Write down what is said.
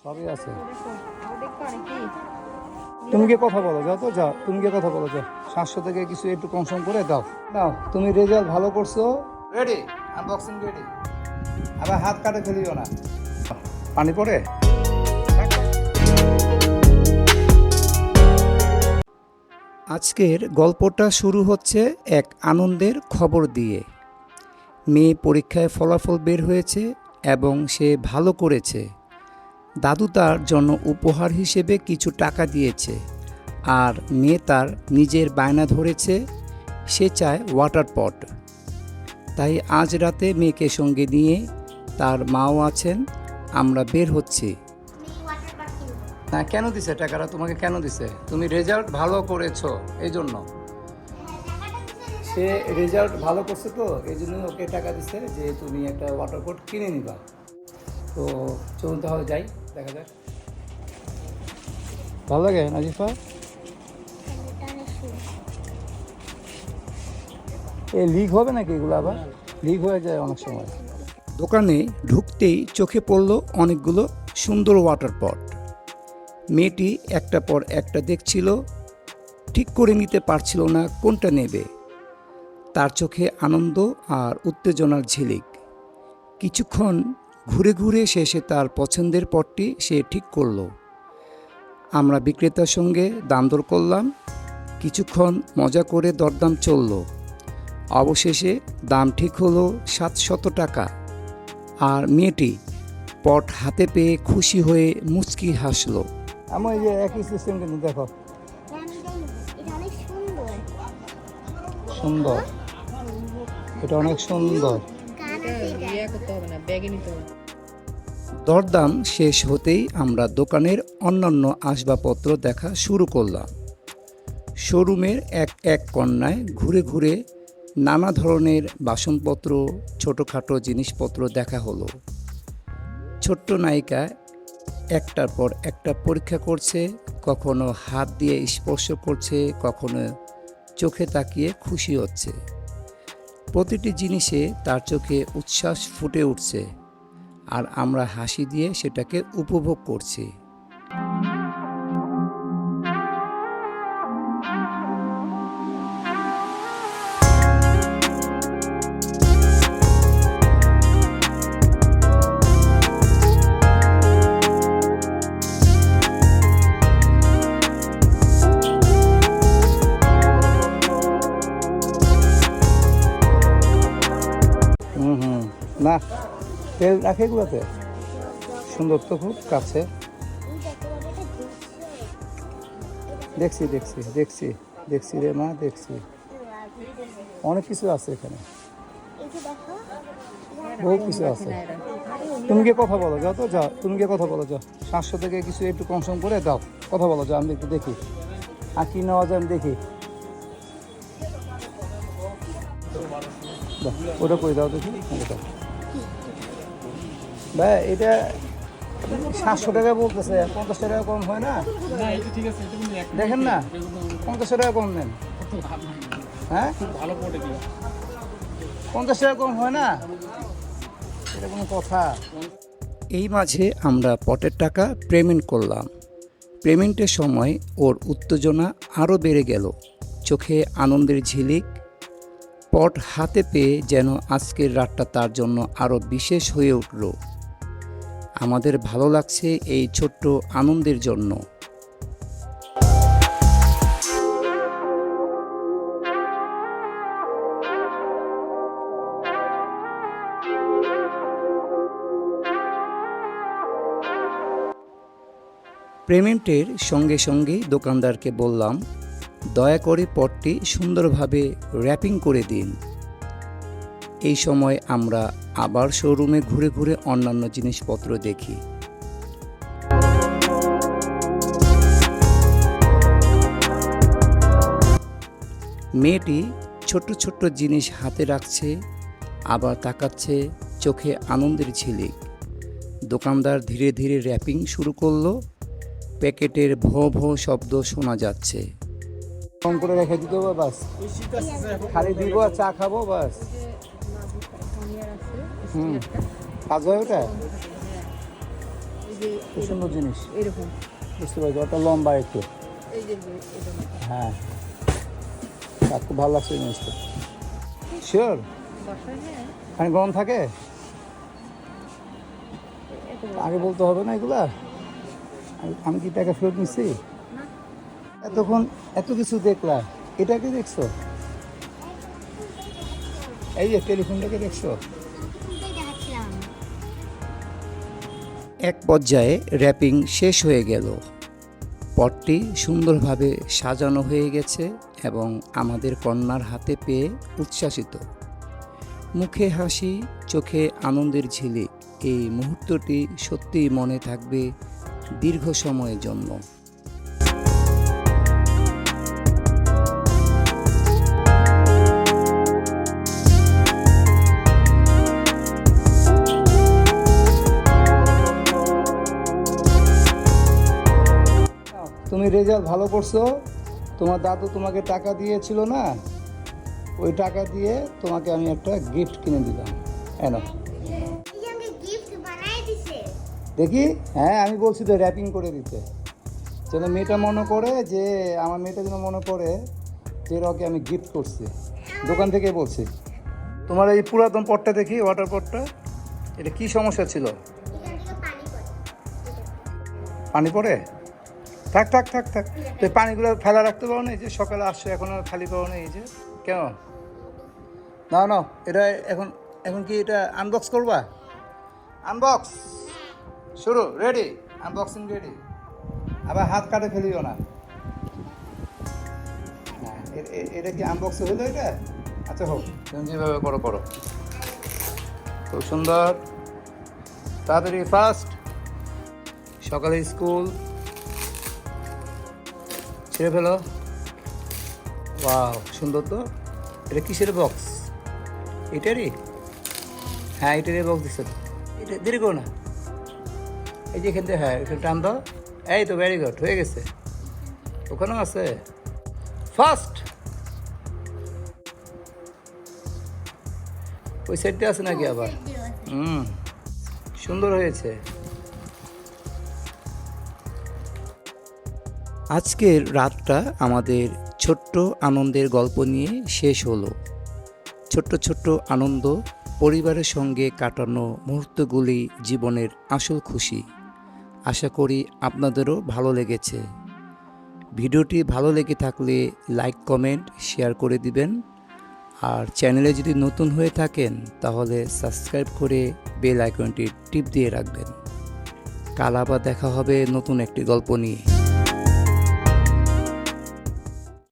সবই আছে। তুমি গিয়ে কথা বলো, যাও তো, যাও তুমি গিয়ে কথা বলো, যাও 700 থেকে কিছু একটু কনসাম করে দাও। দাও, তুমি রেজাল্ট ভালো করছো। Ready, unboxing ready. আবার হাত কাটে ফেলিও না, পানি পড়ে। আজকের গল্পটা শুরু হচ্ছে এক আনন্দের খবর দিয়ে। মেয়ে পরীক্ষায় ফলাফল বের হয়েছে এবং সে ভালো করেছে। দাদু তার জন্য উপহার হিসেবে কিছু টাকা দিয়েছে, আর মেয়ে তার নিজের বায়না ধরেছে, সে চায় ওয়াটার পট। তাই আজ রাতে মেয়েকে সঙ্গে নিয়ে, তার মাও আছেন, আমরা বের হচ্ছি। না, কেন দিছে টাকাটা তোমাকে? কেন দিছে? তুমি রেজাল্ট ভালো করেছো এই জন্য। সে রেজাল্ট ভালো করছে তো এই জন্য ওকে টাকা দিছে যে তুমি একটা ওয়াটার পট কিনে নিবা। তো চলুন তাহলে যাই, দেখা যাক। ভালো লাগে নাজিফা? এ লিক হবে নাকি? এগুলো আবার লিক হয়ে যায় অনেক সময়। দোকানে ঢুকতেই চোখে পড়ল অনেকগুলো সুন্দর ওয়াটার পট। মেয়েটি একটা পর একটা দেখছিল, ঠিক করে নিতে পারছিল না কোনটা নেবে। তার চোখে আনন্দ আর উত্তেজনার ঝিলিক। কিছুক্ষণ ঘুরে ঘুরে শেষে তার পছন্দের পটটি সে ঠিক করলো। আমরা বিক্রেতার সঙ্গে দাম দর করলাম, কিছুক্ষণ মজা করে দরদাম চলল। অবশেষে দাম ঠিক হলো 700 টাকা। আর মেয়েটি পট হাতে পেয়ে খুশি হয়ে মুচকি হাসলো। আমার এই যে একই সিস্টেম কিন্তু দেখো, সুন্দর, এটা অনেক সুন্দর। দরদাম শেষ হতেই আমরা দোকানের অন্যান্য আসবাবপত্র দেখা শুরু করলাম। শোরুমের এক এক কোণায় ঘুরে ঘুরে নানা ধরনের বাসনপত্র, ছোটোখাটো জিনিসপত্র দেখা হলো। ছোট্ট নায়িকা একটার পর একটা পরীক্ষা করছে, কখনো হাত দিয়ে স্পর্শ করছে, কখনো চোখে তাকিয়ে খুশি হচ্ছে। প্রতিটি জিনিসে তার চোখে উচ্ছ্বাস ফুটে উঠছে, আর আমরা হাসি দিয়ে সেটাকে উপভোগ করছি। না, তেল রাখে এগুলোতে। সুন্দর তো, খুব কাছে। দেখছি দেখছি দেখছি দেখছি রে মা, দেখছি অনেক কিছু আছে এখানে, বহু কিছু আছে। তুমি গিয়ে কথা বলো, যাও তো, যাও তুমি গিয়ে কথা বলো, যাও 700 থেকে কিছু একটু কনসাম করে দাও। কথা বলো, যাও, আমি একটু দেখি আর কি নেওয়া যায়, আমি দেখি। ওটা করে দাও দেখি। ওটা ভাই, এটা 700 টাকা বলতেছে, 50 টাকা কম হয় না? দেখেন না, 50 টাকা কম নেন। হ্যাঁ, 50 টাকা কম হয় না? এটা কোনো কথা? এই মাঝে আমরা পটের টাকা পেমেন্ট করলাম। পেমেন্টের সময় ওর উত্তেজনা আরও বেড়ে গেল, চোখে আনন্দের ঝিলিক। পট হাতে পেয়ে যেন আজকের রাতটা তার জন্য আরও বিশেষ হয়ে উঠল। আমাদের ভালো লাগছে এই ছোট্ট আনন্দের জন্য। পেমেন্টের সঙ্গে সঙ্গেই দোকানদারকে বললাম, দয়া করে পটটি সুন্দরভাবে র্যাপিং করে দিন। এই সময় আমরা আবার শোরুমে ঘুরে ঘুরে অন্যান্য জিনিসপত্র দেখি। মেয়েটি ছোট্ট ছোট্ট জিনিস হাতে রাখছে, আবার তাকাচ্ছে, চোখে আনন্দের ঝিলিক। দোকানদার ধীরে ধীরে র্যাপিং শুরু করলো। প্যাকেটের ভোঁ ভোঁ শব্দ শোনা যাচ্ছে। কম করে রেখে দিতে হবে, বাস খালি দিব আর চা খাবো, বাস। কাজ হয় ওটা? যে খুব সুন্দর জিনিস, এরকম বুঝতে পারছি। ওটা লম্বা একটু, এই যে এটা হ্যাঁ। আর খুব ভালো লাগছে জিনিসটা। শিওর বাসায় হ্যাঁ পানি গরম থাকে? আগে বলতে হবে না এগুলা। আমি কি টাকা ফেরত নিচ্ছি? না এতক্ষণ এত কিছু দেখলাম, এটা কি দেখছো? এই যে টেলিফোনটাকে দেখছো? এক পর্যায়ে র্যাপিং শেষ হয়ে গেল। পটটি সুন্দরভাবে সাজানো হয়ে গেছে এবং আমাদের কন্যার হাতে পেয়ে উচ্ছ্বাসিত। মুখে হাসি, চোখে আনন্দের ঝিলিক। এই মুহূর্তটি সত্যিই মনে থাকবে দীর্ঘ সময়ের জন্য। তুমি রেজাল্ট ভালো করছো, তোমার দাদু তোমাকে টাকা দিয়েছিল না, ওই টাকা দিয়ে তোমাকে আমি একটা গিফট কিনে দিলাম। এনো দেখি। হ্যাঁ আমি বলছি তো র্যাপিং করে দিতে, যেন মেয়েটা মনে করে যে আমার মেয়েটা যেন মনে করে যে ওকে আমি গিফট করছি, দোকান থেকে বলছি। তোমার এই পুরাতন পটটা দেখি, ওয়াটার পটটা, এটা কি সমস্যা ছিল? পানি পড়ে? থাক থাক থাক থাক, তো এই পানিগুলো ফেলা রাখতে পারো না? এই যে সকালে আসছো এখনো খালি পাবো না, এই যে কেন? না না, এটা এখন এখন কি এটা আনবক্স করবা? আনবক্স শুরু, রেডি, আনবক্সিং রেডি। আবার হাত কাটে ফেলিও না। হ্যাঁ, এটা কি আনবক্স হইলো এটা? আচ্ছা হোক, তুমি যেভাবে করো করো। খুব সুন্দর, তাড়াতাড়ি ফাস্ট। সকালে স্কুল, ছেড়ে ফেলো। ওয়াও সুন্দর তো। এটা কিসের বক্স? এটারই? হ্যাঁ এটারই বক্স দিচ্ছে তো। এটা দেরি করো না, এই যে এখান থেকে, হ্যাঁ এখানে টান দাও। এই তো ভেরি গুড, হয়ে গেছে। ওখানেও আছে ফার্স্ট। ওই সাইডটা আছে নাকি আবার? সুন্দর হয়েছে। আজকের রাতটা আমাদের ছোট্ট আনন্দের গল্প নিয়ে শেষ হলো। ছোট্ট ছোট্ট আনন্দ, পরিবারের সঙ্গে কাটানো মুহূর্তগুলি জীবনের আসল খুশি। আশা করি আপনাদেরও ভালো লেগেছে। ভিডিওটি ভালো লেগে থাকলে লাইক, কমেন্ট, শেয়ার করে দিবেন। আর চ্যানেলে যদি নতুন হয়ে থাকেন তাহলে সাবস্ক্রাইব করে বেল আইকনটি টিপ দিয়ে রাখবেন। কাল আবার দেখা হবে নতুন একটি গল্প নিয়ে।